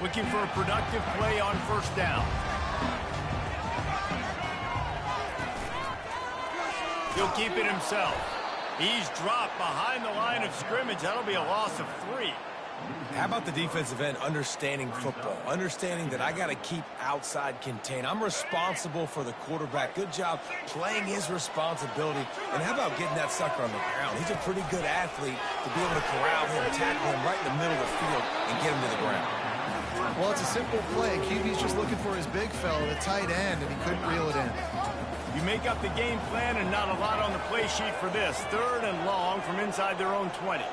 Looking for a productive play on first down. He'll keep it himself. He's dropped behind the line of scrimmage. That'll be a loss of 3. How about the defensive end understanding football, understanding that I got to keep outside contain. I'm responsible for the quarterback. Good job playing his responsibility. And how about getting that sucker on the ground? He's a pretty good athlete to be able to corral him, tackle him right in the middle of the field, and get him to the ground. Well, it's a simple play. QB's just looking for his big fella, the tight end, and he couldn't reel it in. You make up the game plan and not a lot on the play sheet for this. 3rd and long from inside their own 20.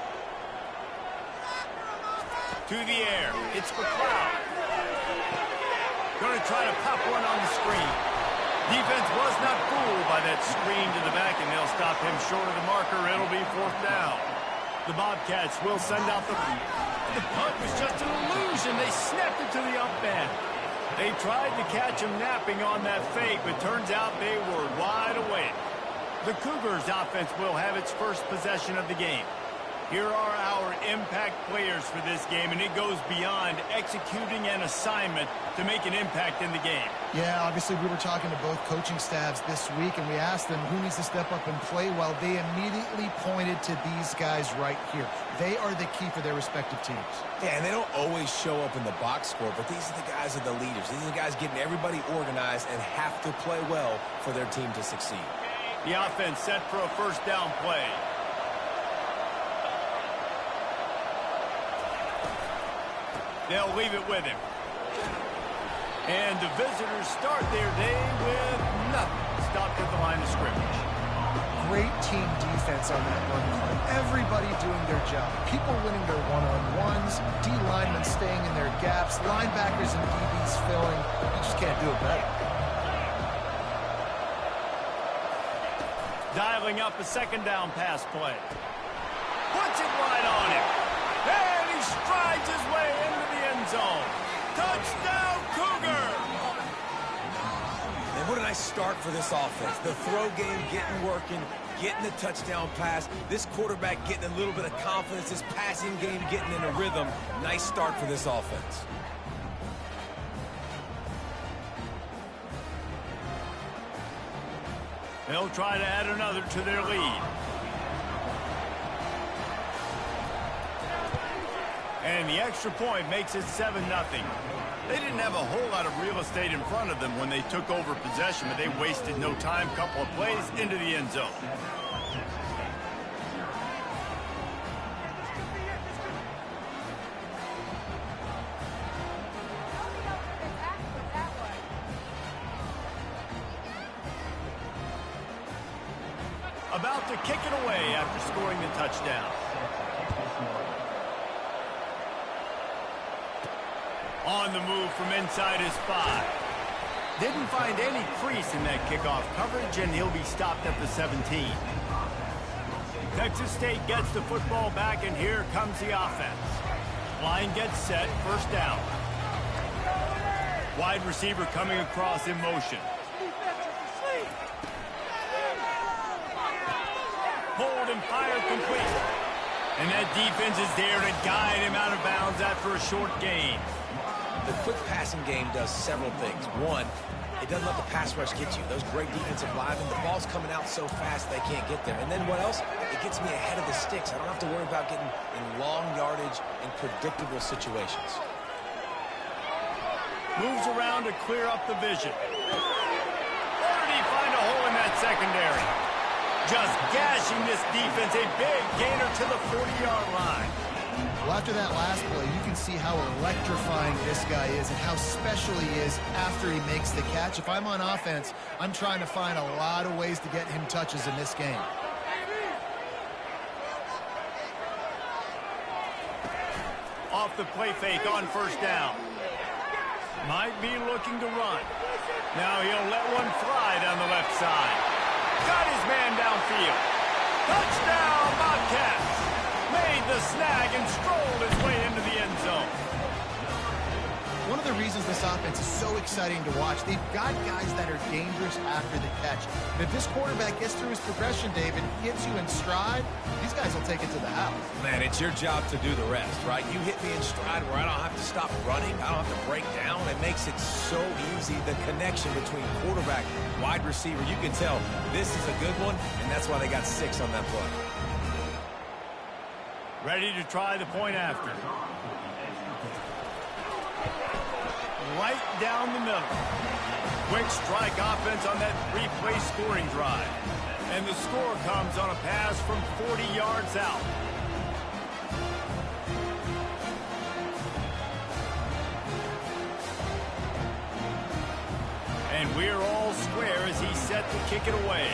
To the air. It's McLeod. Going to try to pop one on the screen. Defense was not fooled by that screen to the back, and they'll stop him short of the marker. It'll be 4th down. The Bobcats will send out the... The punt was just an illusion. They snapped it to the up end. They tried to catch him napping on that fake, but turns out they were wide awake. The Cougars offense will have its first possession of the game. Here are our impact players for this game, and it goes beyond executing an assignment to make an impact in the game. Yeah, obviously we were talking to both coaching staffs this week, and we asked them who needs to step up and play well. They immediately pointed to these guys right here. They are the key for their respective teams. Yeah, and they don't always show up in the box score, but these are the guys that are the leaders. These are the guys getting everybody organized and have to play well for their team to succeed. The offense set for a first down play. They'll leave it with him. And the visitors start their day with nothing. Stopped at the line of scrimmage. Great team defense on that run play. Everybody doing their job. People winning their one-on-ones, D linemen staying in their gaps, linebackers and DBs filling. You just can't do it better. Dialing up a second down pass play. Puts it right on him. And he strides his way into the end zone. Touchdown, Cougar! And what a nice start for this offense. The throw game getting working, getting the touchdown pass. This quarterback getting a little bit of confidence. This passing game getting in a rhythm. Nice start for this offense. They'll try to add another to their lead. And the extra point makes it 7-0. They didn't have a whole lot of real estate in front of them when they took over possession, but they wasted no time. Couple of plays into the end zone. About to kick it away after scoring the touchdown. On the move from inside his 5. Didn't find any crease in that kickoff coverage, and he'll be stopped at the 17. Texas State gets the football back, and here comes the offense. Line gets set, first down. Wide receiver coming across in motion. Hold and fire complete. And that defense is there to guide him out of bounds after a short gain. The quick passing game does several things. One, it doesn't let the pass rush get you. Those great defensive linemen, the ball's coming out so fast they can't get there. And then what else? It gets me ahead of the sticks. I don't have to worry about getting in long yardage and predictable situations. Moves around to clear up the vision. Where did he find a hole in that secondary? Just gashing this defense, a big gainer to the 40-yard line. Well, after that last play, you can see how electrifying this guy is and how special he is after he makes the catch. If I'm on offense, I'm trying to find a lot of ways to get him touches in this game. Off the play fake on first down. Might be looking to run. Now he'll let one fly down the left side. Got his man downfield. Touchdown, Bobcats! Made the snag and strolled his way into the end zone. One of the reasons this offense is so exciting to watch. They've got guys that are dangerous after the catch. And if this quarterback gets through his progression, David, hits you in stride, these guys will take it to the house. Man, it's your job to do the rest, right? You hit me in stride where I don't have to stop running. I don't have to break down. It makes it so easy. The connection between quarterback, wide receiver, you can tell this is a good one, and that's why they got 6 on that play. Ready to try the point after. Right down the middle. Quick strike offense on that 3-play scoring drive. And the score comes on a pass from 40 yards out. And we're all square as he's set to kick it away.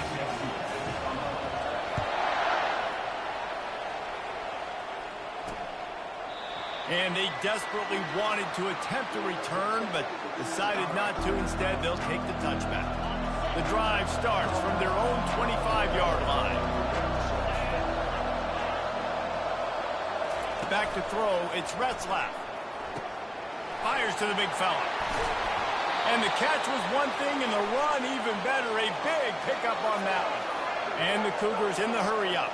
And they desperately wanted to attempt a return, but decided not to. Instead, they'll take the touchback. The drive starts from their own 25-yard line. Back to throw, it's Retzlaff. Fires to the big fella. And the catch was one thing, and the run even better. A big pickup on that one. And the Cougars in the hurry-up.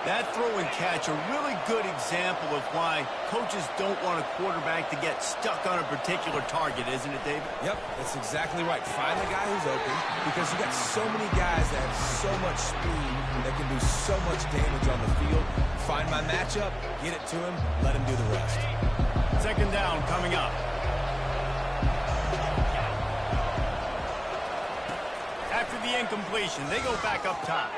That throw and catch, a really good example of why coaches don't want a quarterback to get stuck on a particular target, isn't it, David? Yep, that's exactly right. Find the guy who's open, because you got so many guys that have so much speed that can do so much damage on the field. Find my matchup, get it to him, let him do the rest. Second down coming up. After the incompletion, they go back up top.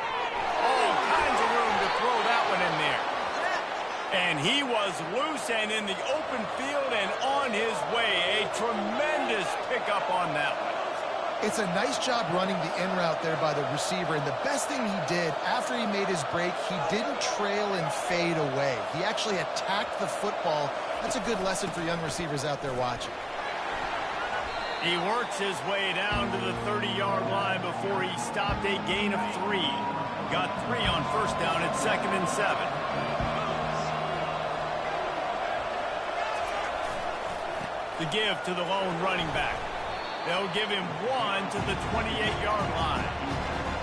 All kinds of room to throw that one in there. And he was loose and in the open field and on his way. A tremendous pickup on that one. It's a nice job running the in route there by the receiver. And the best thing he did after he made his break, he didn't trail and fade away. He actually attacked the football. That's a good lesson for young receivers out there watching. He works his way down to the 30-yard line before he stopped a gain of 3. Got 3 on first down at 2nd and 7. The give to the lone running back. They'll give him 1 to the 28-yard line.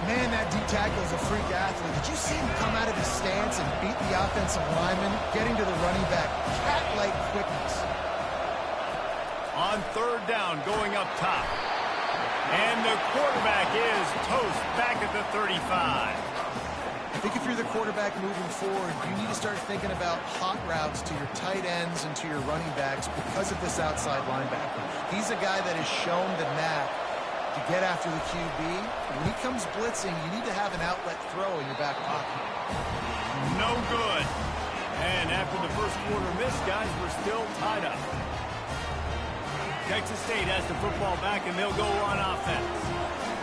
Man, that D tackle is a freak athlete. Did you see him come out of his stance and beat the offensive lineman, getting to the running back? Cat-like quickness. On third down, going up top. And the quarterback is toast back at the 35. I think if you're the quarterback moving forward, you need to start thinking about hot routes to your tight ends and to your running backs because of this outside linebacker. He's a guy that has shown the knack to get after the QB. When he comes blitzing, you need to have an outlet throw in your back pocket. No good. And after the first quarter miss, guys, we're still tied up. Texas State has the football back, and they'll go on offense.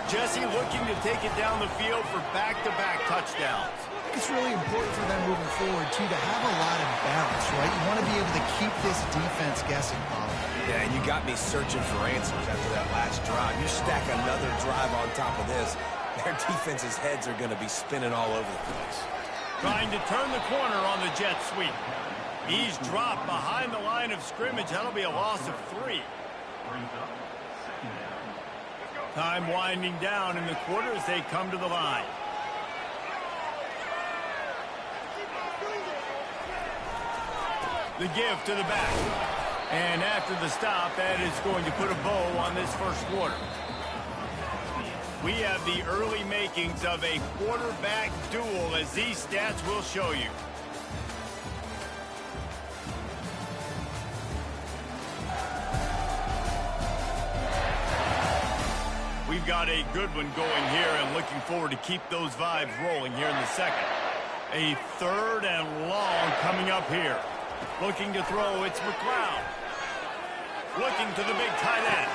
Jesse looking to take it down the field for back-to-back touchdowns. It's really important for them moving forward, too, to have a lot of balance, right? You want to be able to keep this defense guessing, Bob. Yeah, and you got me searching for answers after that last drive. You stack another drive on top of this, their defense's heads are going to be spinning all over the place. Trying to turn the corner on the jet sweep. He's dropped behind the line of scrimmage. That'll be a loss of 3. Time winding down in the quarter as they come to the line. The give to the back. And after the stop, that is going to put a bow on this first quarter. We have the early makings of a quarterback duel, as these stats will show you. We've got a good one going here and looking forward to keep those vibes rolling here in the second. A third and long coming up here. Looking to throw, it's McLeod. Looking to the big tight end.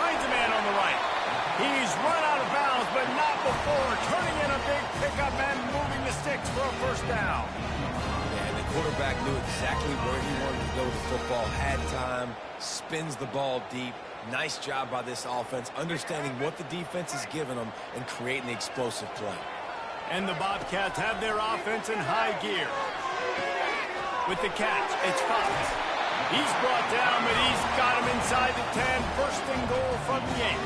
Finds a man on the right. He's run out of bounds, but not before turning in a big pickup and moving the sticks for a first down. And the quarterback knew exactly where he wanted to go with the football, had time, spins the ball deep. Nice job by this offense, understanding what the defense is giving them and creating the explosive play. And the Bobcats have their offense in high gear. With the catch, it's Fox. He's brought down, but he's got him inside the 10, first and goal from the 8.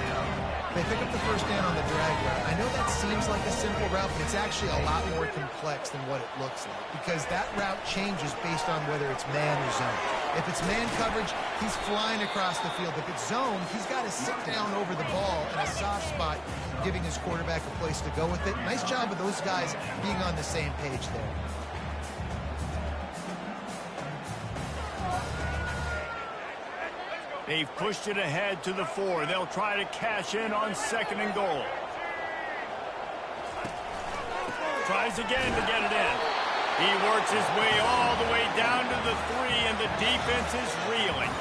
They pick up the first down on the drag route. I know that seems like a simple route, but it's actually a lot more complex than what it looks like because that route changes based on whether it's man or zone. If it's man coverage, he's flying across the field. If it's zone, he's got to sit down over the ball in a soft spot, giving his quarterback a place to go with it. Nice job of those guys being on the same page there. They've pushed it ahead to the 4. They'll try to cash in on second and goal. Tries again to get it in. He works his way all the way down to the 3, and the defense is reeling.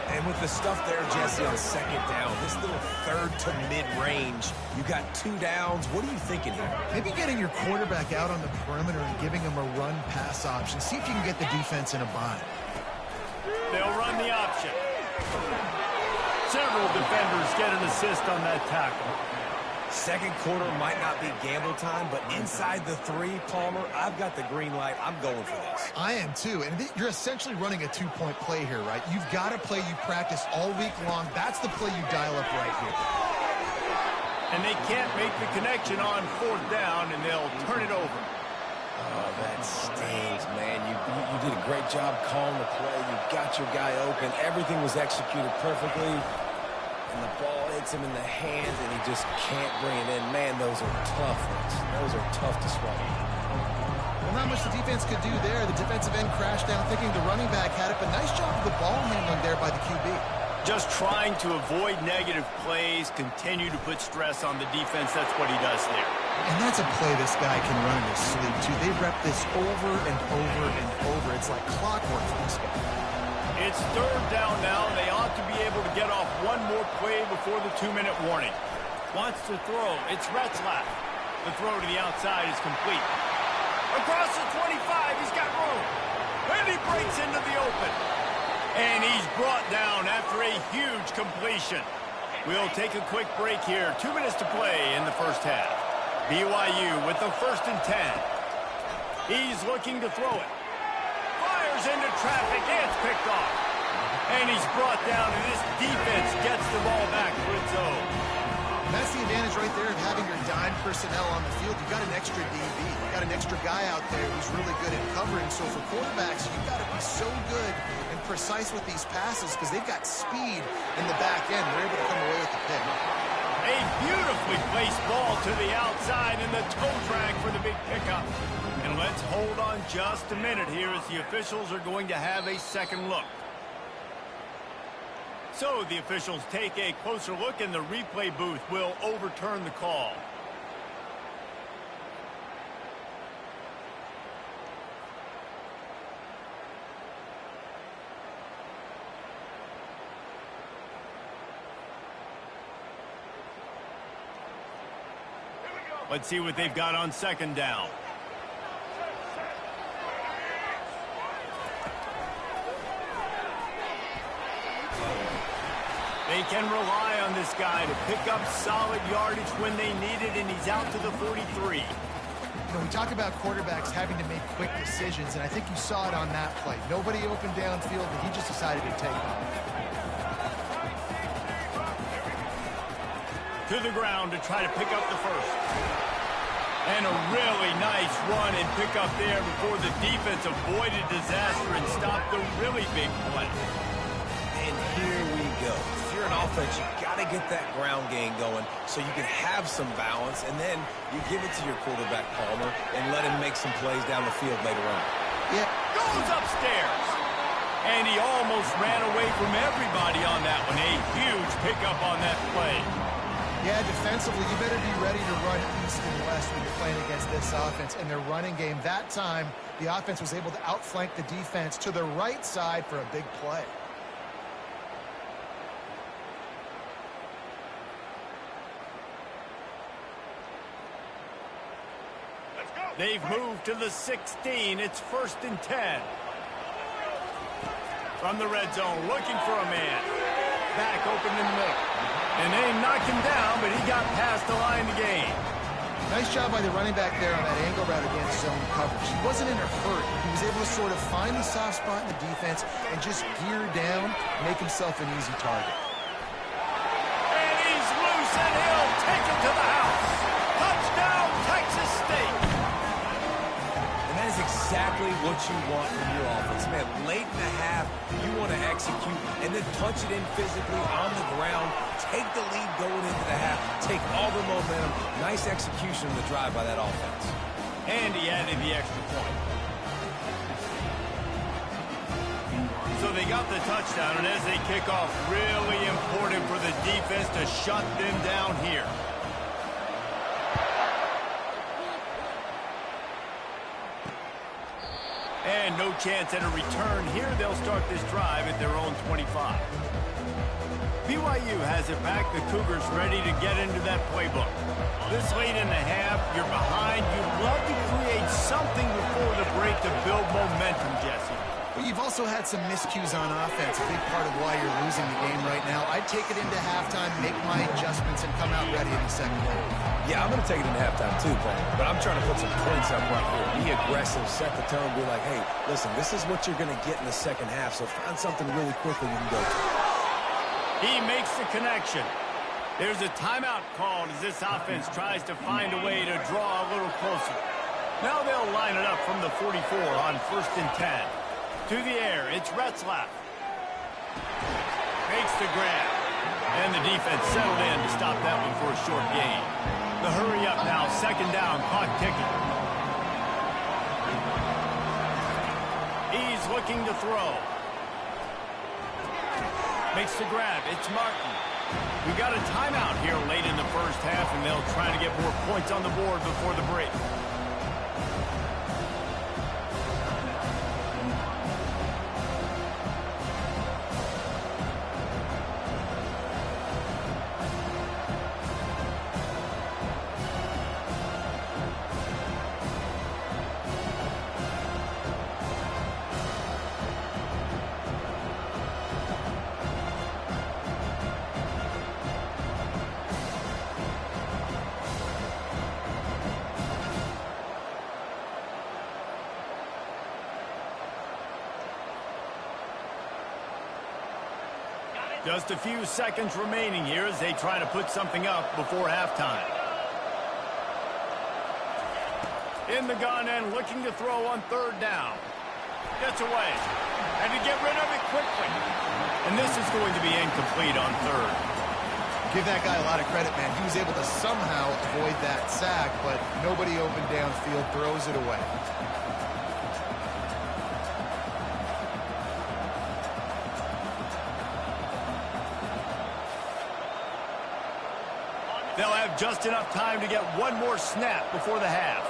And with the stuff there, Jesse, on second down, this little third to mid-range, you got 2 downs. What are you thinking here? Maybe getting your quarterback out on the perimeter and giving him a run-pass option. See if you can get the defense in a bind. They'll run the option. Several defenders get an assist on that tackle. Second quarter might not be gamble time, but inside the 3, Palmer, I've got the green light. I'm going for this. I am too, and you're essentially running a 2-point play here, right? You've got a play you practice all week long. That's the play you dial up right here. And they can't make the connection on 4th down, and they'll turn it over. Oh, that stings, man. You did a great job calling the play. You got your guy open. Everything was executed perfectly. And the ball hits him in the hands, and he just can't bring it in. Man, those are tough ones. Those are tough to swallow. Well, not much the defense could do there. The defensive end crashed down thinking the running back had it, but nice job of the ball handling there by the QB. Just trying to avoid negative plays, continue to put stress on the defense. That's what he does there. And that's a play this guy can run in his sleep, too. They rep this over and over and over. It's like clockwork for this guy. It's 3rd down now. They ought to be able to get off one more play before the 2-minute warning. Wants to throw. It's Retzlaff. The throw to the outside is complete. Across the 25, he's got room. And he breaks into the open. And he's brought down after a huge completion. We'll take a quick break here. 2 minutes to play in the first half. BYU with the 1st and 10. He's looking to throw it. Fires into traffic. It's picked off. And he's brought down, and this defense gets the ball back for its own. That's the advantage right there of having your dime personnel on the field. You've got an extra DB. You've got an extra guy out there who's really good at covering. So for quarterbacks, you've got to be so good and precise with these passes because they've got speed in the back end. They're able to come away with the pick. A beautifully placed ball to the outside, and the toe drag for the big pickup. And let's hold on just a minute here as the officials are going to have a second look. So the officials take a closer look, and the replay booth will overturn the call. Let's see what they've got on second down. They can rely on this guy to pick up solid yardage when they need it, and he's out to the 43. You know, we talk about quarterbacks having to make quick decisions, and I think you saw it on that play. Nobody open downfield, and he just decided to take off. To the ground to try to pick up the first. And a really nice run and pick up there before the defense avoided disaster and stopped the really big play. And here we go. If you're an offense, you got to get that ground game going so you can have some balance, and then you give it to your quarterback, Palmer, and let him make some plays down the field later on. Yeah. Goes upstairs. And he almost ran away from everybody on that one. A huge pickup on that play. Yeah, defensively, you better be ready to run east and west when you're playing against this offense and their running game. That time, the offense was able to outflank the defense to the right side for a big play. They've moved to the 16. It's 1st and 10. From the red zone, looking for a man. Back open in the middle. And they knocked him down, but he got past the line to gain. Nice job by the running back there on that angle route against zone coverage. He wasn't in a hurry. He was able to sort of find the soft spot in the defense and just gear down, make himself an easy target. And he's loose, and he'll take it to the house. Touchdown, Texas State. And that is exactly what you want from your offense. Man, late in the half, you want to execute and then punch it in physically on the ground, take the lead going into the half, take all the momentum. Nice execution of the drive by that offense. And he added the extra point. So they got the touchdown, and as they kick off, really important for the defense to shut them down here. And no chance at a return here. They'll start this drive at their own 25. BYU has it back. The Cougars ready to get into that playbook. This late in the half, you're behind. You'd love to create something before the break to build momentum, Jesse. But you've also had some miscues on offense, a big part of why you're losing the game right now. I'd take it into halftime, make my adjustments, and come out ready in the second half. Yeah, I'm going to take it into halftime too, Paul. But I'm trying to put some points up right here. Be aggressive, set the tone, be like, hey, listen, this is what you're going to get in the second half, so find something really quickly you can go to. He makes the connection. There's a timeout called as this offense tries to find a way to draw a little closer. Now they'll line it up from the 44 on 1st and 10. To the air, it's Retzlaff. Makes the grab. And the defense settled in to stop that one for a short gain. The hurry up now, 2nd down, clock ticking. He's looking to throw. Makes the grab, it's Martin. We got a timeout here late in the first half, and they'll try to get more points on the board before the break. Just a few seconds remaining here as they try to put something up before halftime. In the gun and looking to throw on 3rd down. Gets away. And to get rid of it quickly. And this is going to be incomplete on 3rd. Give that guy a lot of credit, man. He was able to somehow avoid that sack, but nobody open downfield, throws it away. They'll have just enough time to get one more snap before the half.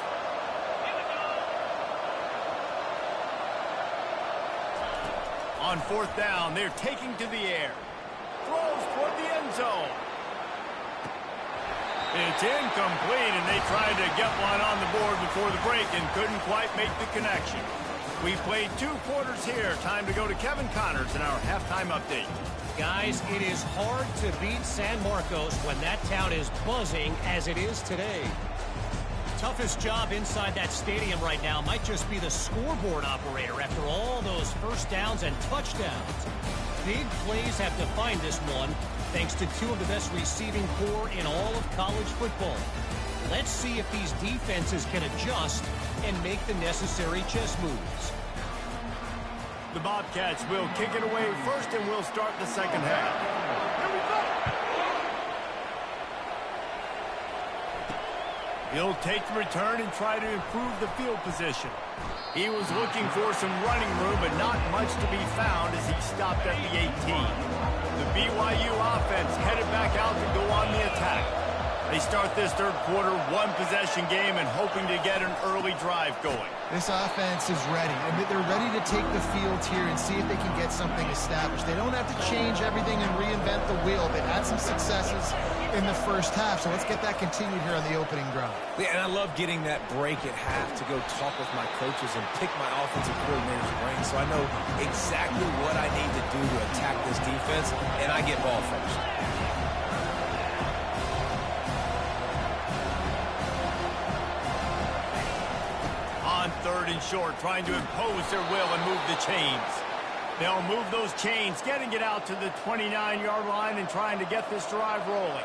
On 4th down, they're taking to the air. Throws toward the end zone. It's incomplete, and they tried to get one on the board before the break and couldn't quite make the connection. We played 2 quarters here. Time to go to Kevin Connors in our halftime update. Guys, it is hard to beat San Marcos when that town is buzzing as it is today. Toughest job inside that stadium right now might just be the scoreboard operator after all those first downs and touchdowns. Big plays have defined this one, thanks to 2 of the best receiving corps in all of college football. Let's see if these defenses can adjust and make the necessary chess moves. The Bobcats will kick it away first, and we'll start the second half. Here we go. He'll take the return and try to improve the field position. He was looking for some running room, but not much to be found as he stopped at the 18. The BYU offense headed back out to go on the attack. They start this 3rd quarter, 1-possession game, and hoping to get an early drive going. This offense is ready. I mean, they're ready to take the field here and see if they can get something established. They don't have to change everything and reinvent the wheel. They've had some successes in the first half, so let's get that continued here on the opening drive. Yeah, and I love getting that break at half to go talk with my coaches and pick my offensive coordinator's brain so I know exactly what I need to do to attack this defense, and I get ball first. short, trying to impose their will and move the chains. They'll move those chains, getting it out to the 29-yard line and trying to get this drive rolling.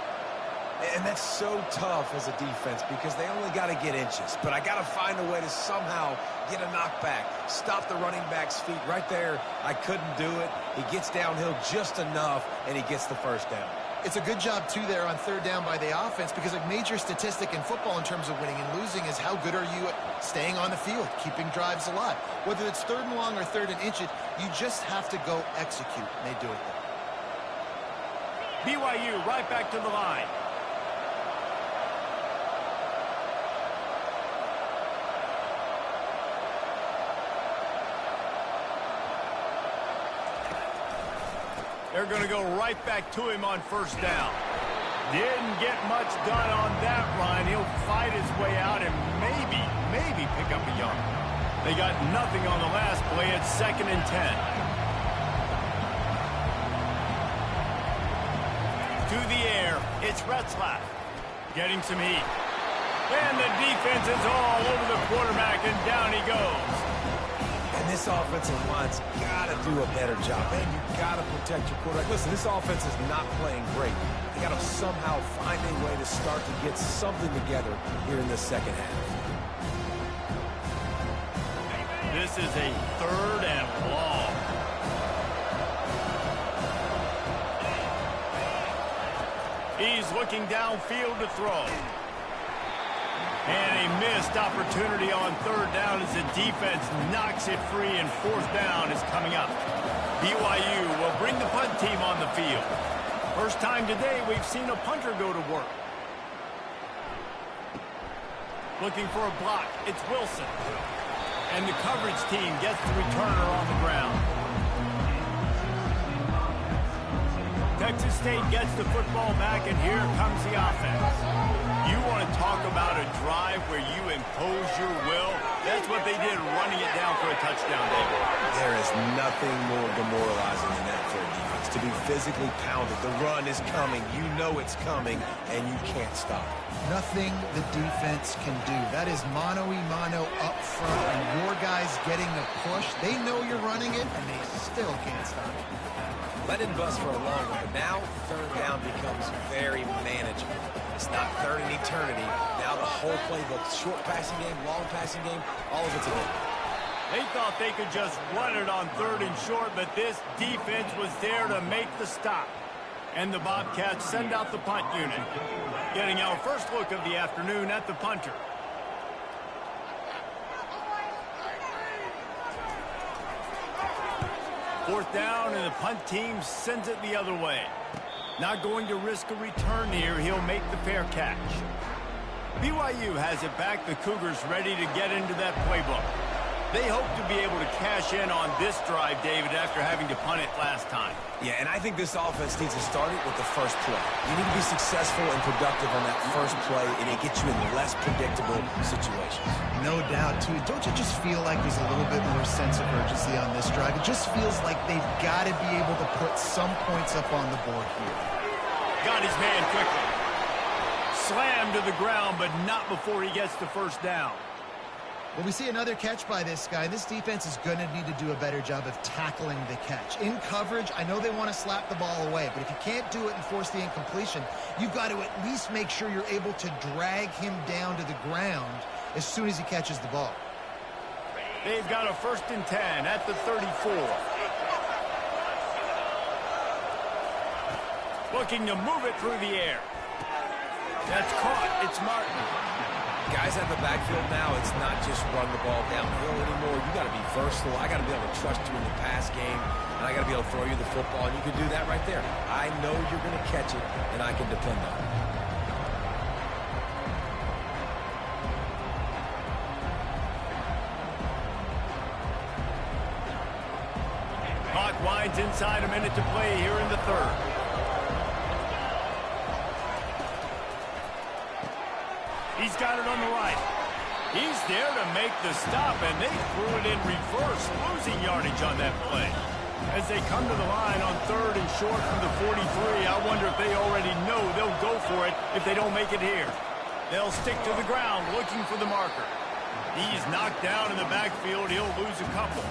And that's so tough as a defense because they only got to get inches. But I got to find a way to somehow get a knockback, stop the running back's feet right there. I couldn't do it. He gets downhill just enough, and he gets the first down. It's a good job, too, there on third down by the offense because a major statistic in football in terms of winning and losing is how good are you at staying on the field, keeping drives alive. Whether it's third and long or third and inches, you just have to go execute, and they do it there. BYU right back to the line. They're going to go right back to him on first down. Didn't get much done on that run. He'll fight his way out and maybe pick up a yard. They got nothing on the last play. It's 2nd and 10. To the air. It's Retzlaff. Getting some heat. And the defense is all over the quarterback, and down he goes. And this offensive line's got to do a better job. Man, you got to protect your quarterback. Listen, this offense is not playing great. They got to somehow find a way to start to get something together here in the second half. This is a 3rd and long. He's looking downfield to throw. And a missed opportunity on third down as the defense knocks it free, and 4th down is coming up. BYU will bring the punt team on the field. First time today we've seen a punter go to work. Looking for a block. It's Wilson. And the coverage team gets the returner on the ground. Texas State gets the football back, and here comes the offense. You want to talk about a drive where you impose your will? That's what they did, running it down for a touchdown, David. There is nothing more demoralizing than that for a defense. To be physically pounded. The run is coming. You know it's coming, and you can't stop it. Nothing the defense can do. That is mano-a-mano up front, and your guys getting the push. They know you're running it, and they still can't stop it. Let it bust for a long one, but now third down becomes very manageable. It's not third in eternity. Now the whole playbook, short passing game, long passing game, all of it's available. They thought they could just run it on 3rd and short, but this defense was there to make the stop. And the Bobcats send out the punt unit. Getting our first look of the afternoon at the punter. Fourth down, and the punt team sends it the other way. Not going to risk a return here. He'll make the fair catch. BYU has it back. The Cougars ready to get into that playbook. They hope to be able to cash in on this drive, David, after having to punt it last time. Yeah, and I think this offense needs to start it with the first play. You need to be successful and productive on that first play, and it gets you in less predictable situations. No doubt, too. Don't you just feel like there's a little bit more sense of urgency on this drive? It just feels like they've got to be able to put some points up on the board here. Got his man quickly. Slammed to the ground, but not before he gets the first down. Well, we see another catch by this guy. This defense is going to need to do a better job of tackling the catch. In coverage, I know they want to slap the ball away, but if you can't do it and force the incompletion, you've got to at least make sure you're able to drag him down to the ground as soon as he catches the ball. They've got a 1st and 10 at the 34. Looking to move it through the air. That's caught. It's Martin. Guys at the backfield now, it's not just run the ball downhill anymore. You got to be versatile. I got to be able to trust you in the pass game, and I got to be able to throw you the football, and you can do that right there. I know you're going to catch it, and I can depend on it. Clock winds inside, a minute to play here in the 3rd. He's got it on the right. He's there to make the stop, and they threw it in reverse, losing yardage on that play. As they come to the line on 3rd and short from the 43, I wonder if they already know they'll go for it if they don't make it here. They'll stick to the ground looking for the marker. He's knocked down in the backfield. He'll lose a couple.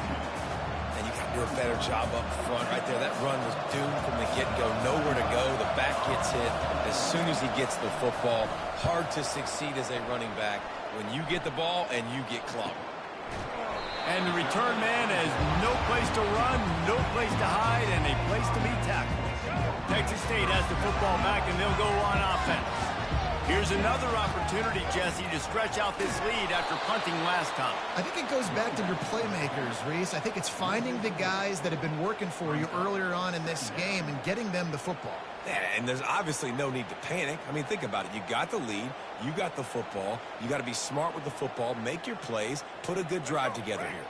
And you got to do a better job up front right there. That run was doomed from the get-go. Nowhere to go. The back gets hit as soon as he gets the football. Hard to succeed as a running back when you get the ball and you get clobbered. And the return man has no place to run, no place to hide, and a place to be tackled. Texas State has the football back, and they'll go on offense. Here's another opportunity, Jesse, to stretch out this lead after punting last time. I think it goes back to your playmakers, Reese. I think it's finding the guys that have been working for you earlier on in this game and getting them the football. Yeah, and there's obviously no need to panic. I mean, think about it. You got the lead. You got the football. You got to be smart with the football. Make your plays. Put a good drive together here.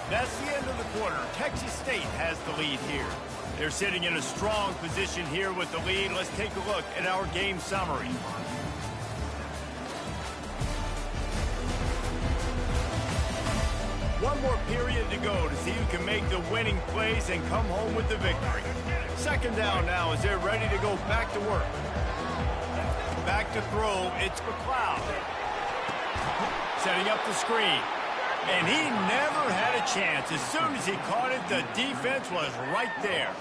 That's the end of the quarter. Texas State has the lead here. They're sitting in a strong position here with the lead. Let's take a look at our game summary. One more period to go to see who can make the winning plays and come home with the victory. Second down now as they're ready to go back to work. Back to throw, it's McLeod. Setting up the screen. And he never had a chance. As soon as he caught it, the defense was right there.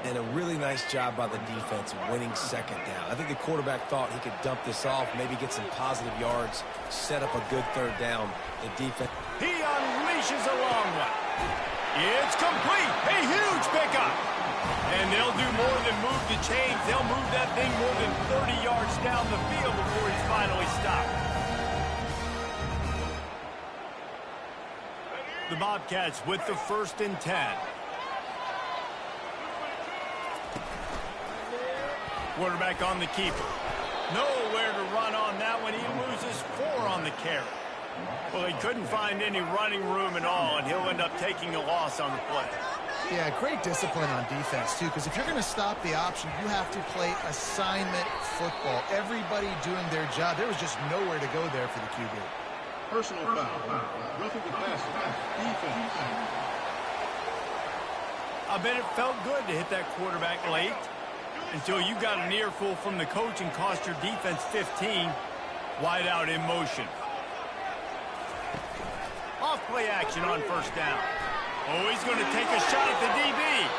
And a really nice job by the defense winning second down. I think the quarterback thought he could dump this off, maybe get some positive yards, set up a good third down. The defense. He unleashes a long one. It's complete. A huge pickup. And they'll do more than move the chains. They'll move that thing more than 30 yards down the field before he's finally stopped. The Bobcats with the 1st and 10. Quarterback on the keeper. Nowhere to run on that one. He loses 4 on the carry. Well, he couldn't find any running room at all, and he'll end up taking a loss on the play. Yeah, great discipline on defense, too, because if you're going to stop the option, you have to play assignment football. Everybody doing their job. There was just nowhere to go there for the QB. Personal foul. Roughing the passer. Defense. I bet it felt good to hit that quarterback late until you got an earful from the coach and cost your defense 15. Wide out in motion. Off play action on 1st down. Oh, he's going to take a shot at the DB.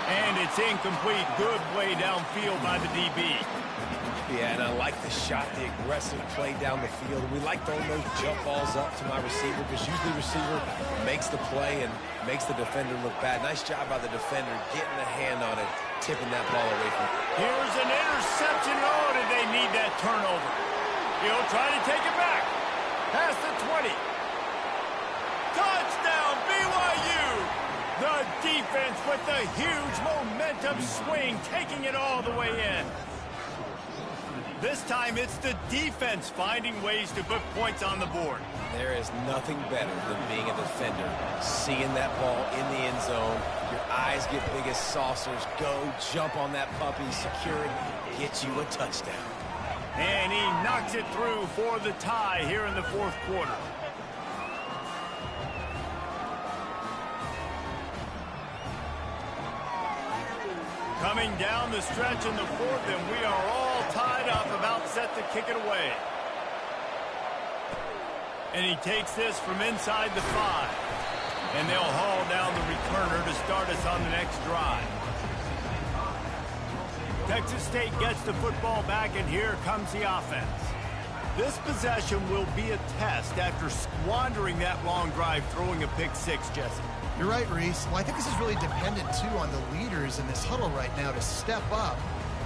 And it's incomplete. Good play downfield by the DB. Yeah, and I like the shot, the aggressive play down the field. We like throwing those jump balls up to my receiver because usually the receiver makes the play and makes the defender look bad. Nice job by the defender getting a hand on it, tipping that ball away from him. Here's an interception. Oh, did they need that turnover? He'll try to take it back. Past the 20. Touchdown, BYU! The defense with the huge momentum swing, taking it all the way in. This time, it's the defense finding ways to put points on the board. There is nothing better than being a defender, seeing that ball in the end zone. Your eyes get big as saucers. Go, jump on that puppy, secure it, get you a touchdown. And he knocks it through for the tie here in the 4th quarter. Coming down the stretch in the 4th, and we are all tied up, about set to kick it away. And he takes this from inside the 5. And they'll haul down the returner to start us on the next drive. Texas State gets the football back, and here comes the offense. This possession will be a test after squandering that long drive, throwing a pick 6, Jesse. You're right, Reese. Well, I think this is really dependent, too, on the leaders in this huddle right now to step up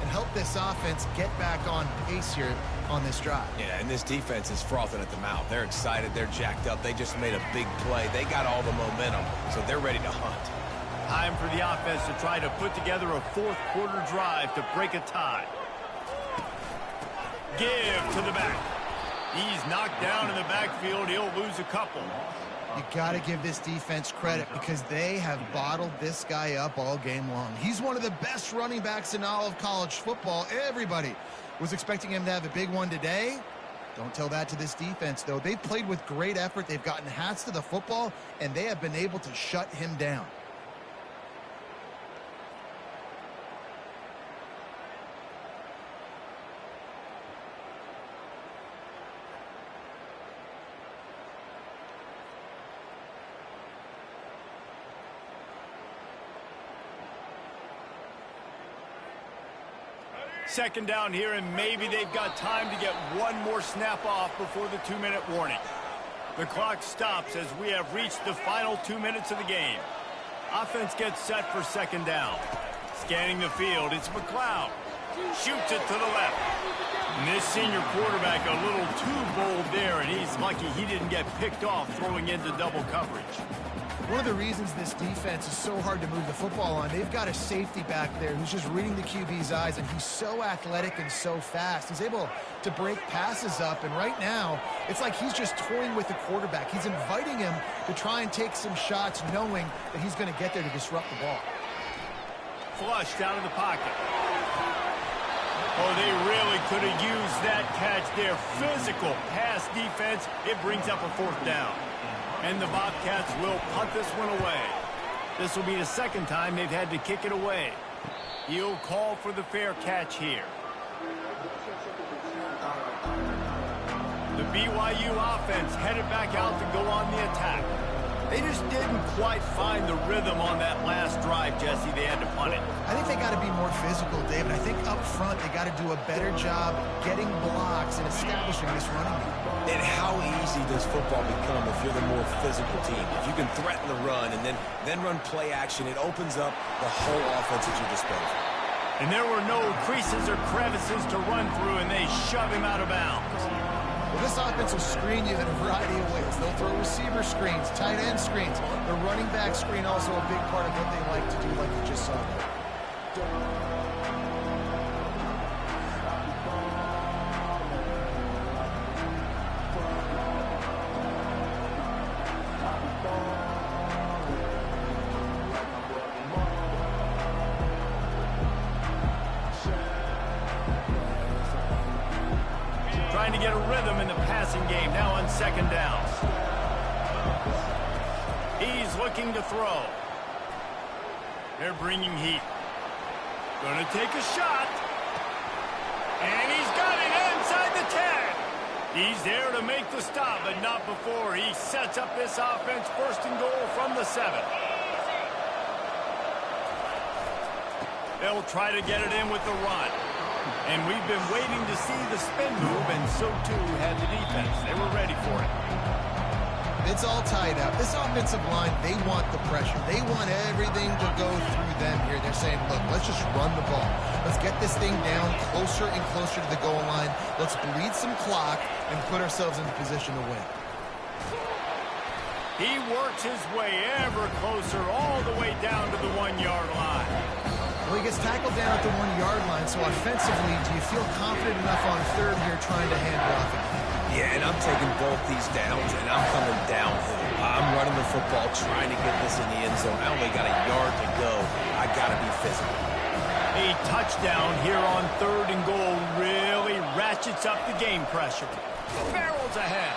and help this offense get back on pace here on this drive. Yeah, and this defense is frothing at the mouth. They're excited. They're jacked up. They just made a big play. They got all the momentum, so they're ready to hunt. Time for the offense to try to put together a 4th quarter drive to break a tie. Give to the back. He's knocked down in the backfield. He'll lose a couple. You got to give this defense credit because they have bottled this guy up all game long. He's one of the best running backs in all of college football. Everybody was expecting him to have a big one today. Don't tell that to this defense, though. They've played with great effort. They've gotten hats to the football, and they have been able to shut him down. second down here, and maybe they've got time to get one more snap off before the 2-minute warning. The clock stops as we have reached the final 2 minutes of the game. Offense gets set for second down. Scanning the field, it's McLeod. Shoots it to the left. And this senior quarterback a little too bold there, and he's lucky he didn't get picked off throwing into double coverage. One of the reasons this defense is so hard to move the football on, they've got a safety back there who's just reading the QB's eyes, and he's so athletic and so fast. He's able to break passes up, and right now, it's like he's just toying with the quarterback. He's inviting him to try and take some shots, knowing that he's going to get there to disrupt the ball. Flushed out of the pocket. Oh, they really could have used that catch there. Physical pass defense. It brings up a fourth down. And the Bobcats will punt this one away. This will be the second time they've had to kick it away. He'll call for the fair catch here. The BYU offense headed back out to go on the attack. They just didn't quite find the rhythm on that last drive, Jesse. They had to punt it. I think they got to be more physical, David. I think up front they got to do a better job getting blocks and establishing this running game. And how easy does football become if you're the more physical team? If you can threaten the run and then run play action, it opens up the whole offense at your disposal. And there were no creases or crevices to run through, and they shove him out of bounds. Well, this offense will screen you in a variety of ways. They'll throw receiver screens, tight end screens. The running back screen also a big part of what they like to do, like you just saw there. Trying to get a rhythm in the passing game now on second down. He's looking to throw. They're bringing heat. Gonna take a shot. And he's got it inside the 10. He's there to make the stop, but not before he sets up this offense first and goal from the 7. They'll try to get it in with the run. And we've been waiting to see the spin move, and so too had the defense. They were ready for it. It's all tied up. This offensive line, they want the pressure. They want everything to go through them here. They're saying, look, let's just run the ball. Let's get this thing down closer and closer to the goal line. Let's bleed some clock and put ourselves in a position to win. He works his way ever closer all the way down to the 1-yard line. Well, he gets tackled down at the 1-yard line, so offensively, do you feel confident enough on third here trying to hand it off again? Yeah, and I'm taking both these downs, and I'm coming downhill. I'm running the football, trying to get this in the end zone. I only got a yard to go. I got to be physical. A touchdown here on third and goal really ratchets up the game pressure. Barrels ahead.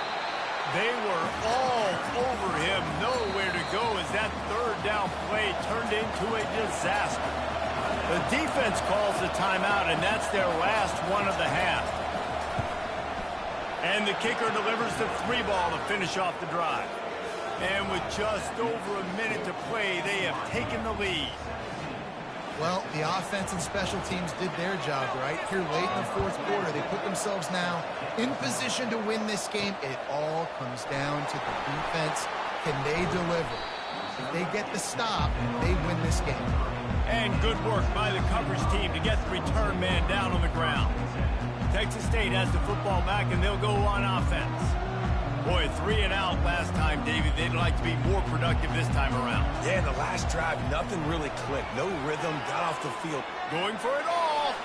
They were all over him. Nowhere to go as that third down play turned into a disaster. The defense calls the timeout, and that's their last one of the half. And the kicker delivers the 3 ball to finish off the drive. And with just over a minute to play, they have taken the lead. Well, the offense and special teams did their job, right? Here late in the fourth quarter, they put themselves now in position to win this game. It all comes down to the defense. Can they deliver? If they get the stop, they win this game. And good work by the coverage team to get the return man down on the ground. Texas State has the football back, and they'll go on offense. Boy, 3 and out last time, David. They'd like to be more productive this time around. Yeah, in the last drive, nothing really clicked. No rhythm, got off the field. Going for it all.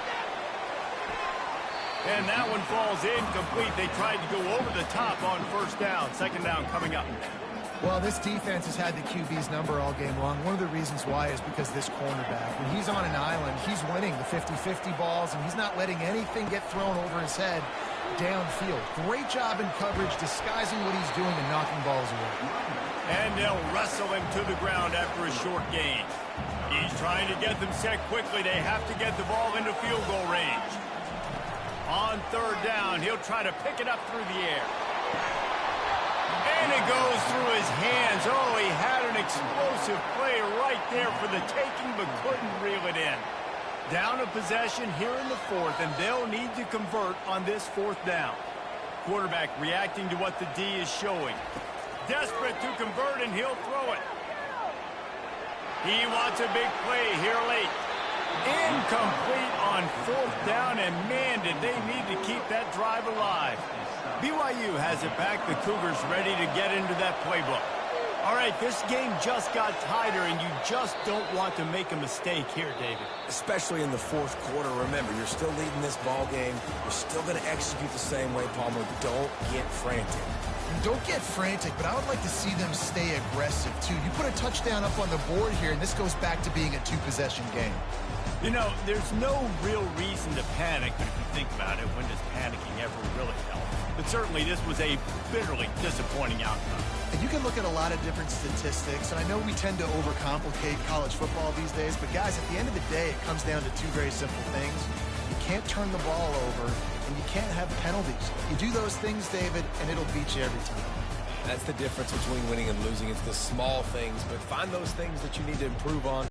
And that one falls incomplete. They tried to go over the top on first down. Second down coming up. Well, this defense has had the QB's number all game long. One of the reasons why is because this cornerback, when he's on an island, he's winning the 50-50 balls, and he's not letting anything get thrown over his head downfield. Great job in coverage, disguising what he's doing and knocking balls away. And they'll wrestle him to the ground after a short gain. He's trying to get them set quickly. They have to get the ball into field goal range. On third down, he'll try to pick it up through the air. And it goes through his hands. Oh, he had an explosive play right there for the taking, but couldn't reel it in. Down a possession here in the fourth, and they'll need to convert on this fourth down. Quarterback reacting to what the D is showing. Desperate to convert, and he'll throw it. He wants a big play here late. Incomplete on fourth down, and man, did they need to keep that drive alive. BYU has it back. The Cougars ready to get into that playbook. All right, this game just got tighter, and you just don't want to make a mistake here, David. Especially in the fourth quarter. Remember, you're still leading this ball game. You're still going to execute the same way, Palmer. Don't get frantic. Don't get frantic, but I would like to see them stay aggressive, too. You put a touchdown up on the board here, and this goes back to being a two-possession game. You know, there's no real reason to panic, but if you think about it, when does panicking ever really help? But certainly this was a bitterly disappointing outcome. And you can look at a lot of different statistics, and I know we tend to overcomplicate college football these days, but guys, at the end of the day, it comes down to two very simple things. You can't turn the ball over, and you can't have penalties. You do those things, David, and it'll beat you every time. That's the difference between winning and losing. It's the small things, but find those things that you need to improve on.